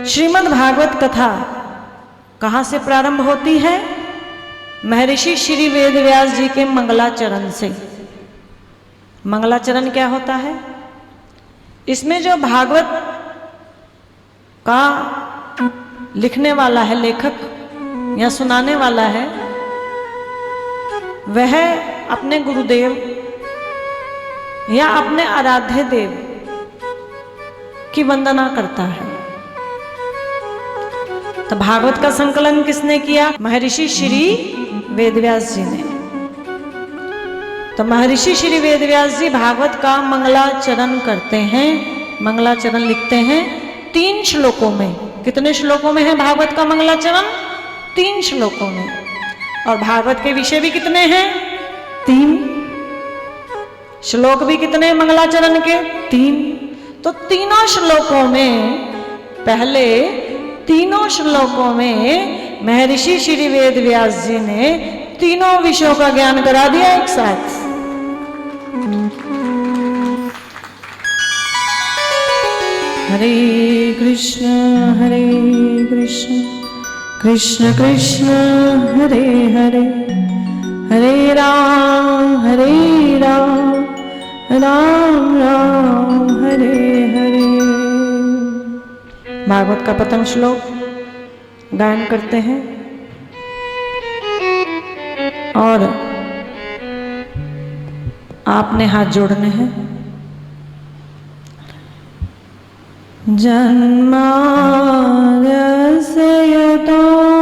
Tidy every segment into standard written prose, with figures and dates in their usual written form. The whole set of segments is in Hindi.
श्रीमद् भागवत कथा कहाँ से प्रारंभ होती है? महर्षि श्री वेदव्यास जी के मंगलाचरण से। मंगलाचरण क्या होता है? इसमें जो भागवत का लिखने वाला है, लेखक या सुनाने वाला है, वह अपने गुरुदेव या अपने आराध्य देव की वंदना करता है। तो भागवत का संकलन किसने किया? महर्षि श्री वेदव्यास जी ने। तो महर्षि श्री वेदव्यास जी भागवत का मंगलाचरण करते हैं, मंगलाचरण लिखते हैं 3 श्लोकों में। कितने श्लोकों में है भागवत का मंगलाचरण? 3 श्लोकों में। और भागवत के विषय भी कितने हैं? 3। श्लोक भी कितने मंगलाचरण के? 3। तो तीनों श्लोकों में, पहले तीनों श्लोकों में महर्षि श्री वेदव्यास जी ने तीनों विषयों का ज्ञान करा दिया एक साथ। हरे कृष्ण कृष्ण कृष्ण हरे हरे, हरे राम राम राम हरे हरे। भागवत का प्रथम श्लोक गायन करते हैं और आपने हाथ जोड़ने हैं। जन्माद्यस्य यतोऽन्वयादितरता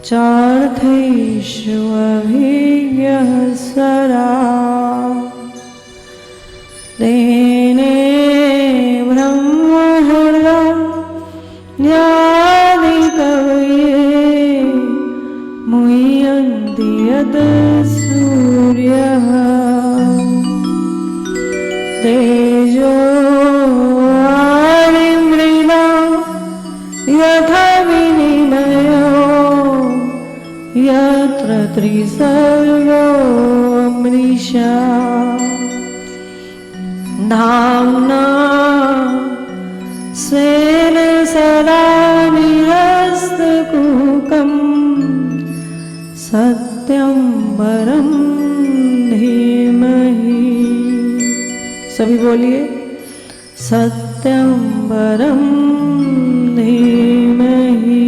चार्थैष्वभिज्ञः सदा तेने ब्रह्महृदयादिकवये मुह्यन्ति यत् सूर्यः तेजो वारिमृदा यथा विनिमयो यत्र त्रिसर्गो अमृषा धाम्ना स्वेन सदा निरस्तकुहकं सत्यं परं धीमहि। सभी बोलिए, सत्यं परं धीमहि।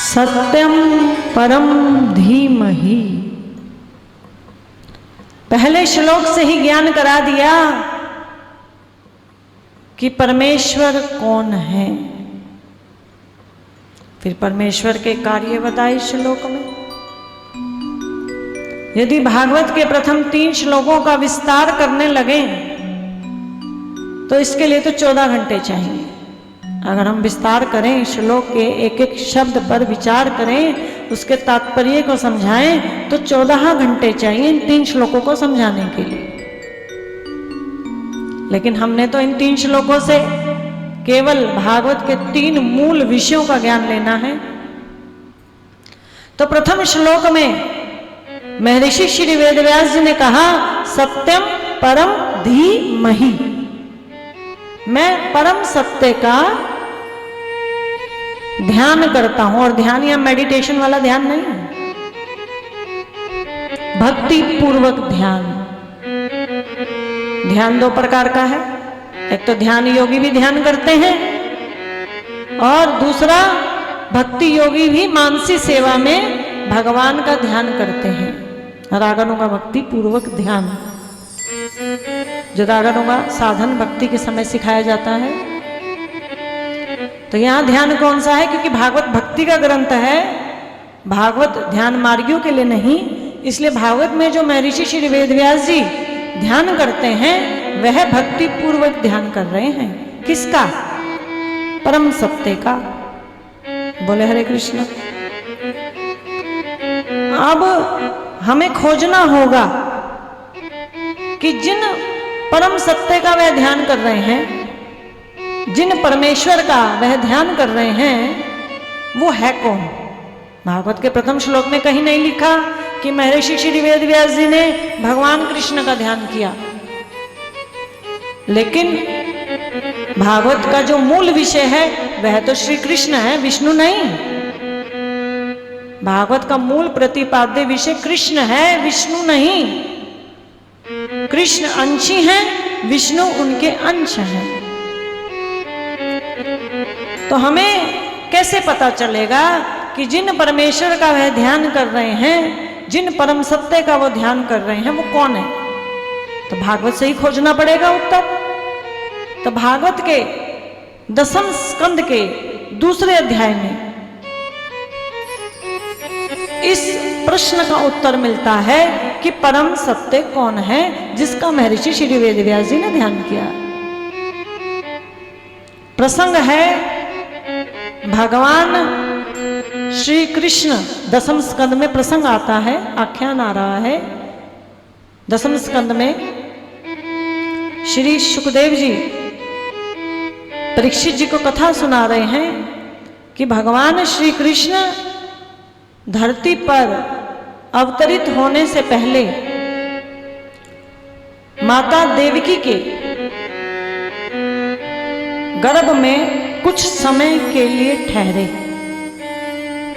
सत्यम परम धीमहि। पहले श्लोक से ही ज्ञान करा दिया कि परमेश्वर कौन है। फिर परमेश्वर के कार्य बताए श्लोक में। यदि भागवत के प्रथम 3 श्लोकों का विस्तार करने लगे तो इसके लिए तो 14 घंटे चाहिए। अगर हम विस्तार करें, श्लोक के एक एक शब्द पर विचार करें, उसके तात्पर्य को समझाएं, तो 14 घंटे चाहिए इन 3 श्लोकों को समझाने के लिए। लेकिन हमने तो इन 3 श्लोकों से केवल भागवत के 3 मूल विषयों का ज्ञान लेना है। तो प्रथम श्लोक में महर्षि श्री वेदव्यास जी ने कहा, सत्यम परम धीमहि। मैं परम सत्य का ध्यान करता हूं। और ध्यान या मेडिटेशन वाला ध्यान नहीं है, भक्ति पूर्वक ध्यान। ध्यान 2 प्रकार का है। एक तो ध्यान योगी भी ध्यान करते हैं और दूसरा भक्ति योगी भी मानसी सेवा में भगवान का ध्यान करते हैं। रागनों का भक्ति पूर्वक ध्यान, जो रागनों का साधन भक्ति के समय सिखाया जाता है। तो यहां ध्यान कौन सा है? क्योंकि भागवत भक्ति का ग्रंथ है, भागवत ध्यान मार्गियों के लिए नहीं। इसलिए भागवत में जो महर्षि श्री वेदव्यास जी ध्यान करते हैं वह भक्ति पूर्वक ध्यान कर रहे हैं। किसका? परम सत्य का। बोले हरे कृष्ण। अब हमें खोजना होगा कि जिन परम सत्य का वह ध्यान कर रहे हैं, जिन परमेश्वर का वह ध्यान कर रहे हैं, वो है कौन? भागवत के प्रथम श्लोक में कहीं नहीं लिखा कि महर्षि श्री वेदव्यास जी ने भगवान कृष्ण का ध्यान किया, लेकिन भागवत का जो मूल विषय है वह तो श्री कृष्ण है, विष्णु नहीं। भागवत का मूल प्रतिपाद्य विषय कृष्ण है, विष्णु नहीं। कृष्ण अंशी हैं, विष्णु उनके अंश हैं। तो हमें कैसे पता चलेगा कि जिन परमेश्वर का वह ध्यान कर रहे हैं, जिन परम सत्य का वो ध्यान कर रहे हैं, वो कौन है? तो भागवत से ही खोजना पड़ेगा उत्तर। तो भागवत के 10वें स्कंद के 2 अध्याय में इस प्रश्न का उत्तर मिलता है कि परम सत्य कौन है, जिसका महर्षि श्री वेदव्यास जी ने ध्यान किया। प्रसंग है भगवान श्री कृष्ण, 10वें स्कंद में प्रसंग आता है, आख्यान आ रहा है। 10वें स्कंद में श्री सुखदेव जी परीक्षित जी को कथा सुना रहे हैं कि भगवान श्री कृष्ण धरती पर अवतरित होने से पहले माता देवकी के गर्भ में कुछ समय के लिए ठहरे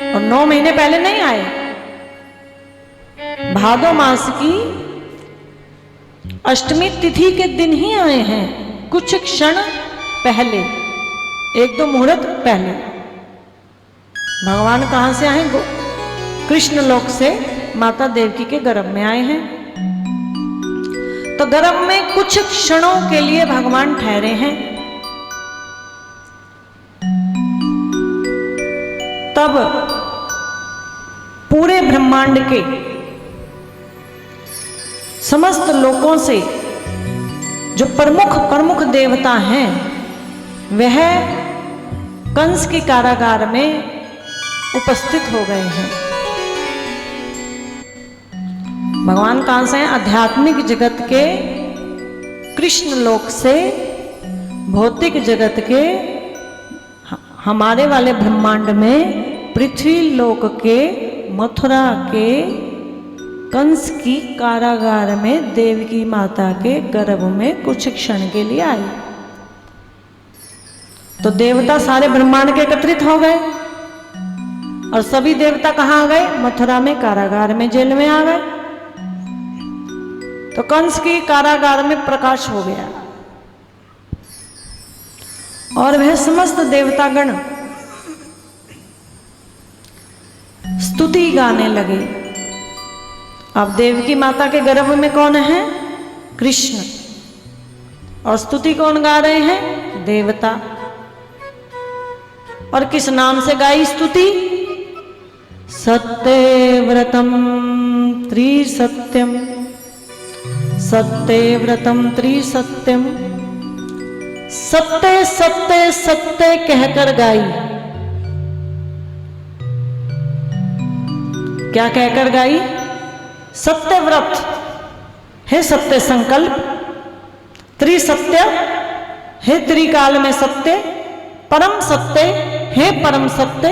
और 9 महीने पहले नहीं आए। भादो मास की अष्टमी तिथि के दिन ही आए हैं, कुछ क्षण पहले, 1-2 मुहूर्त पहले। भगवान कहां से आए? कृष्ण लोक से माता देवकी के गर्भ में आए हैं। तो गर्भ में कुछ क्षणों के लिए भगवान ठहरे हैं। तब पूरे ब्रह्मांड के समस्त लोकों से जो प्रमुख देवता हैं वह कंस के कारागार में उपस्थित हो गए हैं। भगवान कहां से हैं? आध्यात्मिक जगत के कृष्ण लोक से भौतिक जगत के हमारे वाले ब्रह्मांड में पृथ्वी लोक के मथुरा के कंस की कारागार में देवकी माता के गर्भ में कुछ क्षण के लिए आई। तो देवता सारे ब्रह्मांड के एकत्रित हो गए और सभी देवता कहां आ गए? मथुरा में कारागार में, जेल में आ गए। तो कंस की कारागार में प्रकाश हो गया और वह समस्त देवतागण स्तुति गाने लगे। अब देवकी माता के गर्भ में कौन है? कृष्ण। और स्तुति कौन गा रहे हैं? देवता। और किस नाम से गाई स्तुति? सत्यव्रतम त्रिसत्यम, सत्यव्रतम त्रिसत्यम, सत्य सत्य सत्य कहकर गाई। क्या कहकर गाई? सत्यव्रत है सत्य संकल्प, त्रिसत्य है त्रिकाल में सत्य, परम सत्य है परम सत्य।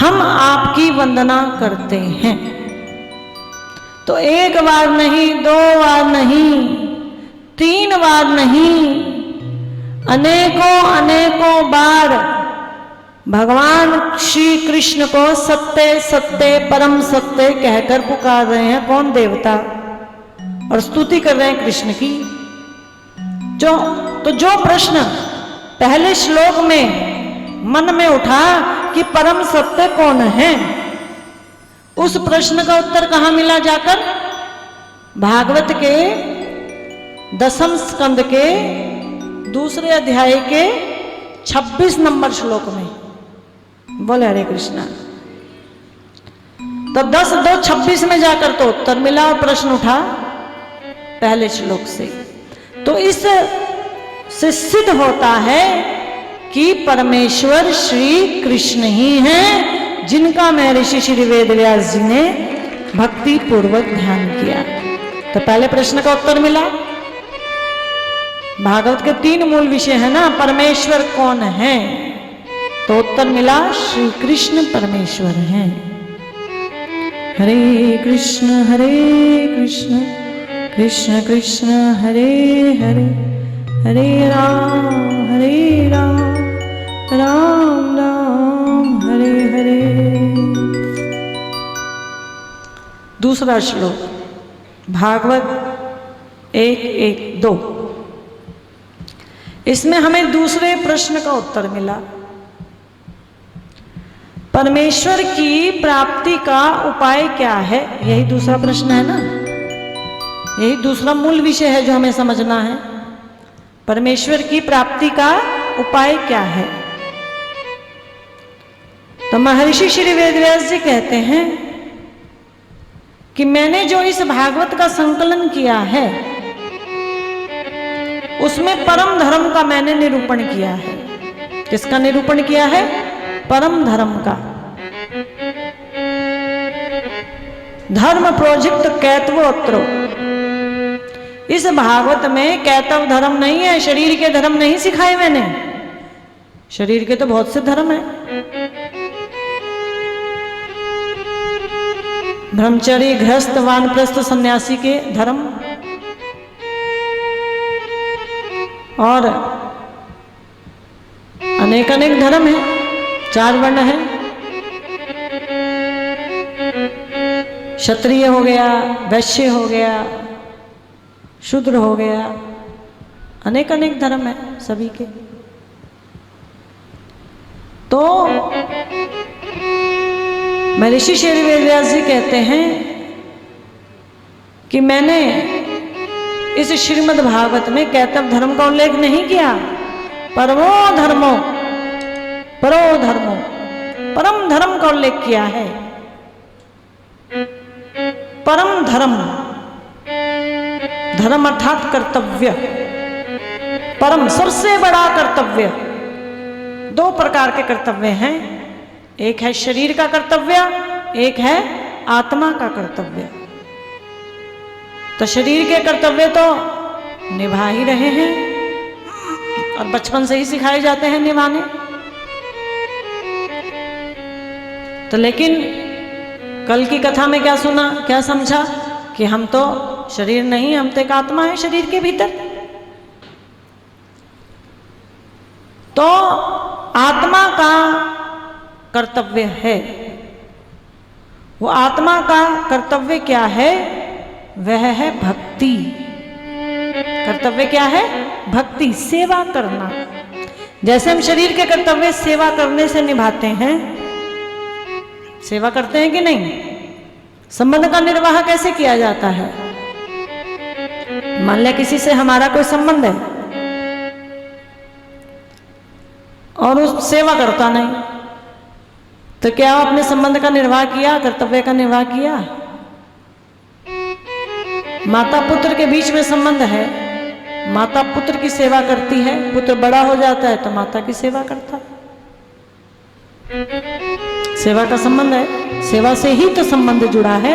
हम आपकी वंदना करते हैं। तो 1 बार नहीं, 2 बार नहीं, 3 बार नहीं, अनेकों बार भगवान श्री कृष्ण को सत्य सत्य परम सत्य कहकर पुकार रहे हैं। कौन? देवता। और स्तुति कर रहे हैं कृष्ण की। जो प्रश्न पहले श्लोक में मन में उठा कि परम सत्य कौन है, उस प्रश्न का उत्तर कहां मिला जाकर? भागवत के 10वें स्कंद के 2 अध्याय के 26 नंबर श्लोक में। बोले हरे कृष्णा। तो 10:2:26 में जाकर तो उत्तर मिला और प्रश्न उठा पहले श्लोक से। तो इस से सिद्ध होता है कि परमेश्वर श्री कृष्ण ही हैं, जिनका महर्षि श्री वेदव्यास जी ने भक्ति पूर्वक ध्यान किया। तो पहले प्रश्न का उत्तर मिला। भागवत के 3 मूल विषय है ना, परमेश्वर कौन है, तो उत्तर मिला श्री कृष्ण परमेश्वर हैं। हरे कृष्ण कृष्ण कृष्ण हरे हरे, हरे राम राम राम हरे हरे। दूसरा श्लोक भागवत 1:1-2। इसमें हमें दूसरे प्रश्न का उत्तर मिला। परमेश्वर की प्राप्ति का उपाय क्या है, यही दूसरा प्रश्न है ना, यही दूसरा मूल विषय है जो हमें समझना है। परमेश्वर की प्राप्ति का उपाय क्या है? तो महर्षि श्री वेदव्यास जी कहते हैं कि मैंने जो इस भागवत का संकलन किया है उसमें परम धर्म का मैंने निरूपण किया है। किसका निरूपण किया है? परम धर्म का। धर्म प्रोजेक्ट कैतवोत्तरो। इस भागवत में कैतव धर्म नहीं है, शरीर के धर्म नहीं सिखाए मैंने। शरीर के तो बहुत से धर्म है, ब्रह्मचर्य, गृहस्थ, वानप्रस्थ, सन्यासी के धर्म, और अनेक अनेक धर्म है। 4 वर्ण है, क्षत्रिय हो गया, वैश्य हो गया, शूद्र हो गया, अनेक अनेक धर्म है सभी के। तो महर्षि श्री वेदव्यास जी कहते हैं कि मैंने इस श्रीमद् भागवत में कैतव धर्म का उल्लेख नहीं किया। परमो धर्मो परम धर्म का उल्लेख किया है। परम धर्म, धर्म अर्थात कर्तव्य, परम सबसे बड़ा कर्तव्य। 2 प्रकार के कर्तव्य हैं, एक है शरीर का कर्तव्य, एक है आत्मा का कर्तव्य। तो शरीर के कर्तव्य तो निभा ही रहे हैं और बचपन से ही सिखाए जाते हैं निभाने। तो लेकिन कल की कथा में क्या सुना, क्या समझा कि हम तो शरीर नहीं, हम तो एक आत्मा है शरीर के भीतर। तो आत्मा का कर्तव्य है, वो आत्मा का कर्तव्य क्या है? वह है भक्ति। कर्तव्य क्या है? भक्ति, सेवा करना। जैसे हम शरीर के कर्तव्य सेवा करने से निभाते हैं, सेवा करते हैं कि नहीं? संबंध का निर्वाह कैसे किया जाता है? मान लिया किसी से हमारा कोई संबंध है और उस सेवा करता नहीं, तो क्या आपने संबंध का निर्वाह किया, कर्तव्य का निर्वाह किया? माता पुत्र के बीच में संबंध है, माता पुत्र की सेवा करती है, पुत्र बड़ा हो जाता है तो माता की सेवा करता है। सेवा का संबंध है, सेवा से ही तो संबंध जुड़ा है।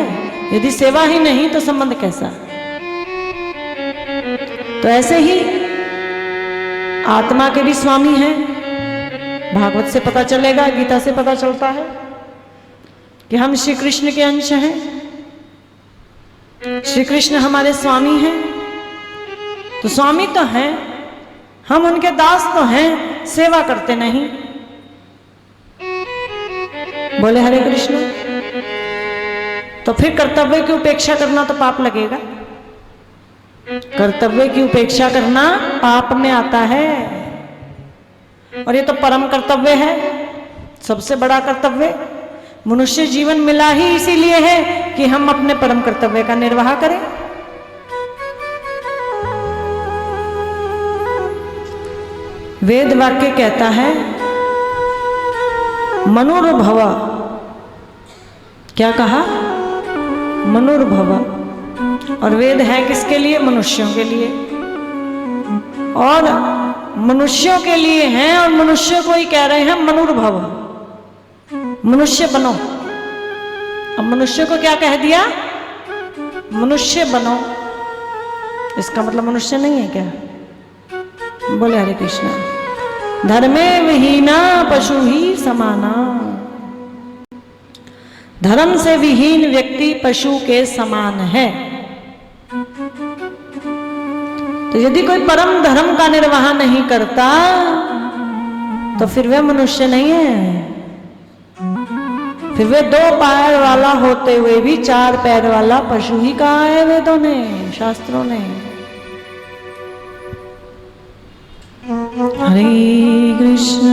यदि सेवा ही नहीं तो संबंध कैसा? तो ऐसे ही आत्मा के भी स्वामी हैं। भागवत से पता चलेगा, गीता से पता चलता है कि हम श्री कृष्ण के अंश हैं, श्री कृष्ण हमारे स्वामी हैं। तो स्वामी तो हैं, हम उनके दास तो हैं, सेवा करते नहीं। बोले हरे कृष्ण। तो फिर कर्तव्य की उपेक्षा करना तो पाप लगेगा। कर्तव्य की उपेक्षा करना पाप में आता है, और ये तो परम कर्तव्य है, सबसे बड़ा कर्तव्य। मनुष्य जीवन मिला ही इसीलिए है कि हम अपने परम कर्तव्य का निर्वाह करें। वेद वाक्य कहता है मनुर्भव। क्या कहा? मनुर्भव। और वेद है किसके लिए? मनुष्यों के लिए। और मनुष्यों के लिए हैं, और मनुष्य को ही कह रहे हैं मनुर्भव, मनुष्य बनो। अब मनुष्य को क्या कह दिया? मनुष्य बनो। इसका मतलब मनुष्य नहीं है क्या? बोले हरे कृष्णा। धर्मे विहीना पशु ही समाना। धर्म से विहीन व्यक्ति पशु के समान है। तो यदि कोई परम धर्म का निर्वाह नहीं करता तो फिर वह मनुष्य नहीं है, फिर वे 2 पैर वाला होते हुए भी 4 पैर वाला पशु ही कहा है वेदों ने, शास्त्रों ने। हरे कृष्ण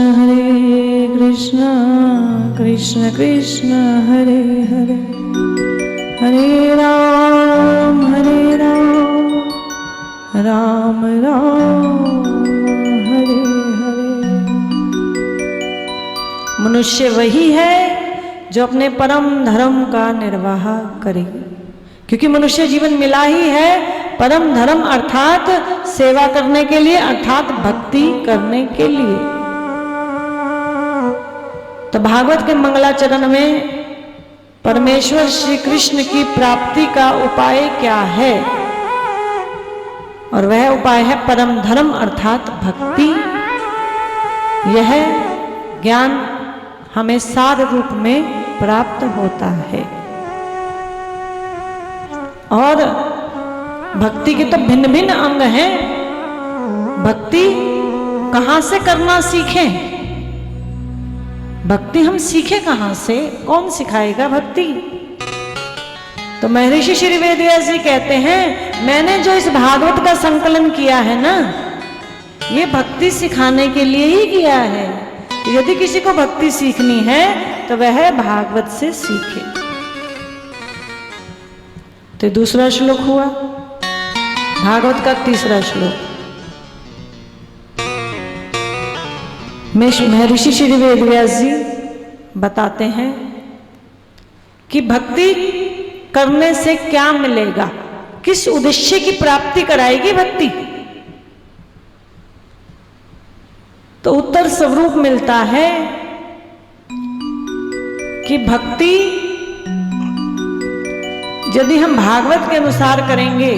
कृष्ण कृष्ण हरे हरे, हरे राम राम राम हरे हरे। मनुष्य वही है जो अपने परम धर्म का निर्वाह करे, क्योंकि मनुष्य जीवन मिला ही है परम धर्म अर्थात सेवा करने के लिए, अर्थात भक्ति करने के लिए। तो भागवत के मंगलाचरण में परमेश्वर श्री कृष्ण की प्राप्ति का उपाय क्या है, और वह उपाय है परम धर्म अर्थात भक्ति। यह ज्ञान हमें सार रूप में प्राप्त होता है। और भक्ति के तो भिन्न भिन्न अंग हैं। भक्ति कहां से करना सीखें? भक्ति हम सीखे कहां से? कौन सिखाएगा भक्ति? तो महर्षि श्री वेदव्यास जी कहते हैं, मैंने जो इस भागवत का संकलन किया है ना, ये भक्ति सिखाने के लिए ही किया है। यदि किसी को भक्ति सीखनी है तो वह भागवत से सीखे। तो दूसरा श्लोक हुआ भागवत का, तीसरा श्लोक में महर्षि श्री वेदव्यास जी बताते हैं कि भक्ति करने से क्या मिलेगा, किस उद्देश्य की प्राप्ति कराएगी भक्ति। तो उत्तर स्वरूप मिलता है कि भक्ति यदि हम भागवत के अनुसार करेंगे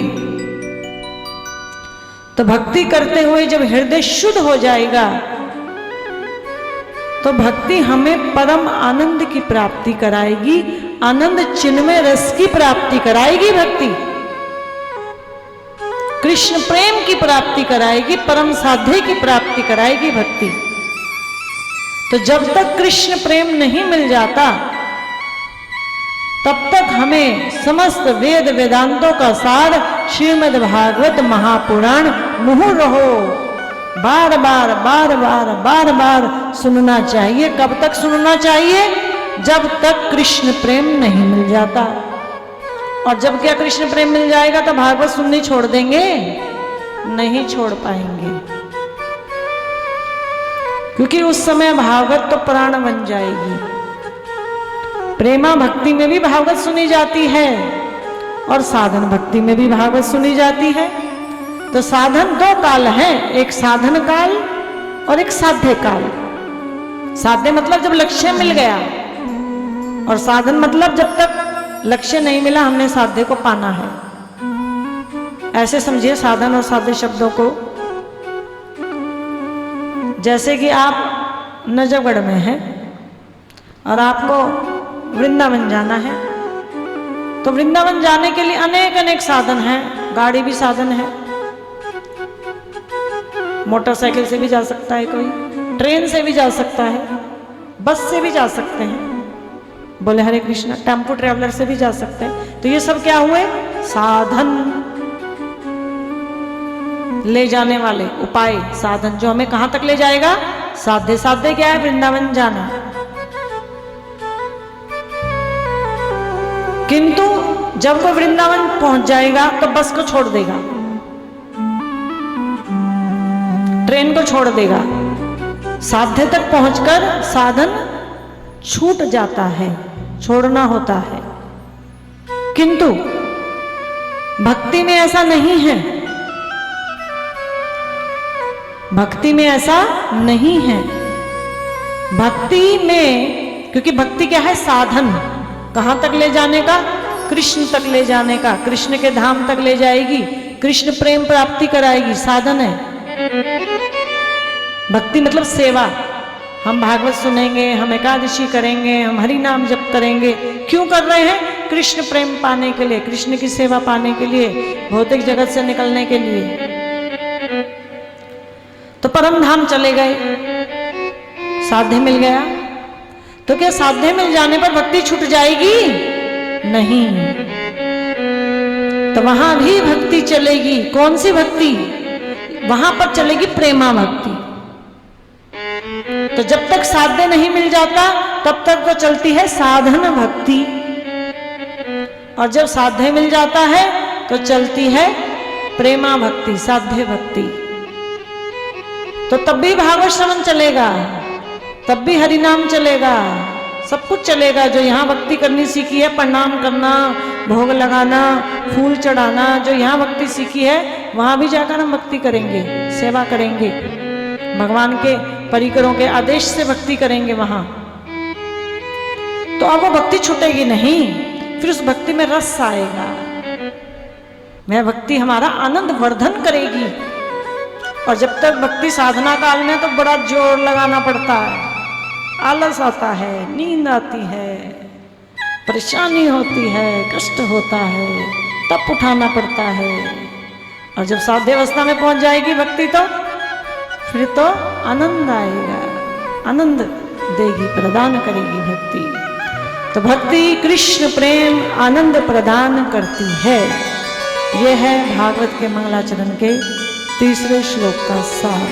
तो भक्ति करते हुए जब हृदय शुद्ध हो जाएगा तो भक्ति हमें परम आनंद की प्राप्ति कराएगी, आनंद चिन्मय रस की प्राप्ति कराएगी भक्ति, कृष्ण प्रेम की प्राप्ति कराएगी, परम साध्य की प्राप्ति कराएगी भक्ति। तो जब तक कृष्ण प्रेम नहीं मिल जाता तब तक हमें समस्त वेद वेदांतों का सार श्रीमद् भागवत महापुराण मुहुर रहो बार बार सुनना चाहिए। कब तक सुनना चाहिए? जब तक कृष्ण प्रेम नहीं मिल जाता। और जब क्या कृष्ण प्रेम मिल जाएगा तो भागवत सुननी छोड़ देंगे? नहीं छोड़ पाएंगे, क्योंकि उस समय भागवत तो प्राण बन जाएगी। प्रेमा भक्ति में भी भागवत सुनी जाती है और साधन भक्ति में भी भागवत सुनी जाती है। तो साधन 2 काल हैं, एक साधन काल और एक साध्य काल। साध्य मतलब जब लक्ष्य मिल गया, और साधन मतलब जब तक लक्ष्य नहीं मिला हमने साध्य को पाना है। ऐसे समझिए साधन और साध्य शब्दों को। जैसे कि आप नजफगढ़ में हैं और आपको वृंदावन जाना है, तो वृंदावन जाने के लिए अनेक साधन हैं। गाड़ी भी साधन है, मोटरसाइकिल से भी जा सकता है कोई, ट्रेन से भी जा सकता है, बस से भी जा सकते हैं, बोले हरे कृष्ण, टेम्पो ट्रेवलर से भी जा सकते हैं। तो ये सब क्या हुए? साधन, ले जाने वाले उपाय, साधन जो हमें कहां तक ले जाएगा? साध्य। साध्य क्या है? वृंदावन जाना। किंतु जब वो वृंदावन पहुंच जाएगा तो बस को छोड़ देगा, ट्रेन को छोड़ देगा। साध्य तक पहुंचकर साधन छूट जाता है, छोड़ना होता है। किंतु भक्ति में ऐसा नहीं है। भक्ति में ऐसा नहीं है। भक्ति में, क्योंकि भक्ति क्या है? साधन। कहां तक ले जाने का? कृष्ण तक ले जाने का, कृष्ण के धाम तक ले जाएगी, कृष्ण प्रेम प्राप्ति कराएगी, साधन है। भक्ति मतलब सेवा। हम भागवत सुनेंगे, हम एकादशी करेंगे, हम हरि नाम जप करेंगे, क्यों कर रहे हैं? कृष्ण प्रेम पाने के लिए, कृष्ण की सेवा पाने के लिए, भौतिक जगत से निकलने के लिए। तो परम धाम चले गए, साध्य मिल गया। तो क्या साध्य मिल जाने पर भक्ति छूट जाएगी? नहीं, तो वहां भी भक्ति चलेगी। कौन सी भक्ति? वहां पर चलेगी प्रेमा भक्ति। तो जब तक साध्य नहीं मिल जाता तब तक तो चलती है साधन भक्ति, और जब साध्य मिल जाता है तो चलती है प्रेमा भक्ति, साध्य भक्ति। तो तब भी भागवत श्रवण चलेगा, तब भी हरिनाम चलेगा, सब कुछ चलेगा। जो यहाँ भक्ति करनी सीखी है, प्रणाम करना, भोग लगाना, फूल चढ़ाना, जो यहाँ भक्ति सीखी है वहां भी जाकर हम भक्ति करेंगे, सेवा करेंगे, भगवान के परिकरों के आदेश से भक्ति करेंगे वहां। तो अब वो भक्ति छूटेगी नहीं, फिर उस भक्ति में रस आएगा। वह भक्ति हमारा आनंद वर्धन करेगी। और जब तक भक्ति साधना काल में तो बड़ा जोर लगाना पड़ता है, आलस आता है, नींद आती है, परेशानी होती है, कष्ट होता है, तप उठाना पड़ता है। और जब साध्य अवस्था में पहुंच जाएगी भक्ति तो फिर तो आनंद आएगा, आनंद देगी, प्रदान करेगी भक्ति। तो भक्ति कृष्ण प्रेम आनंद प्रदान करती है। यह है भागवत के मंगलाचरण के तीसरे श्लोक का सार।